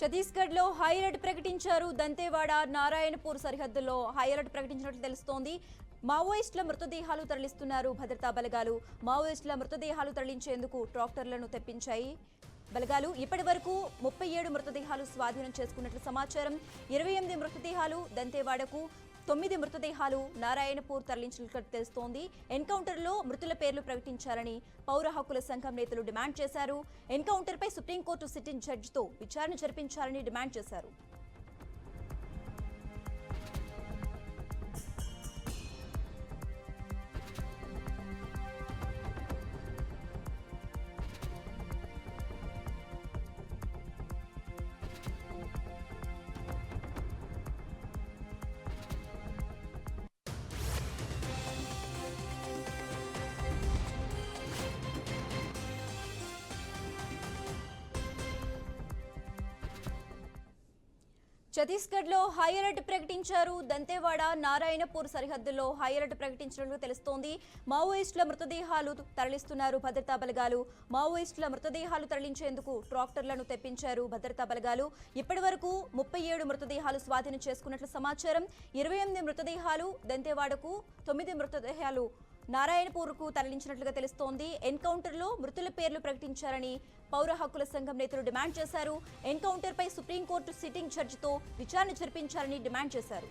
ఛత్తీస్గఢ్ లో high alert ప్రకటించారు. దంతేవాడ నారాయణపూర్ సరిహద్దుల్లో హై అలర్ట్ ప్రకటించినట్లు తెలుస్తోంది. మావోయిస్టుల మృతదేహాలు తరలిస్తున్నారు భద్రతా బలగాలు. మావోయిస్టుల మృతదేహాలు తరలించేందుకు ట్రాక్టర్లను తెప్పించాయి బలగాలు. ఇప్పటి వరకు 37 మృతదేహాలు స్వాధీనం చేసుకున్నట్లు సమాచారం. 28 మృతదేహాలు దంతేవాడకు, 9 మృతదేహాలు నారాయణపూర్ తరలించినట్లు తెలుస్తోంది. ఎన్కౌంటర్లో మృతుల పేర్లు ప్రకటించాలని పౌర హక్కుల సంఘం నేతలు డిమాండ్ చేశారు. ఎన్కౌంటర్పై సుప్రీంకోర్టు సిట్టింగ్ జడ్జితో విచారణ జరిపించాలని డిమాండ్ చేశారు. ఛత్తీస్గఢ్ లో హై అలర్ట్ ప్రకటించారు. దంతేవాడ నారాయణపూర్ సరిహద్దుల్లో హై అలర్ట్ ప్రకటించినట్లు తెలుస్తోంది. మావోయిస్టుల మృతదేహాలు తరలిస్తున్నారు భద్రతా బలగాలు. మావోయిస్టుల మృతదేహాలు తరలించేందుకు ట్రాక్టర్లను తెప్పించారు భద్రతా బలగాలు. ఇప్పటి వరకు 37 మృతదేహాలు స్వాధీనం చేసుకున్నట్లు సమాచారం. 28 మృతదేహాలు దంతేవాడకు, 9 మృతదేహాలు నారాయణపూర్కు తరలించినట్లుగా తెలుస్తోంది. ఎన్కౌంటర్లో మృతుల పేర్లు ప్రకటించారని పౌర హక్కుల సంఘం నేతలు డిమాండ్ చేశారు. ఎన్కౌంటర్పై సుప్రీంకోర్టు సిట్టింగ్ జడ్జితో విచారణ జరిపించాలని డిమాండ్ చేశారు.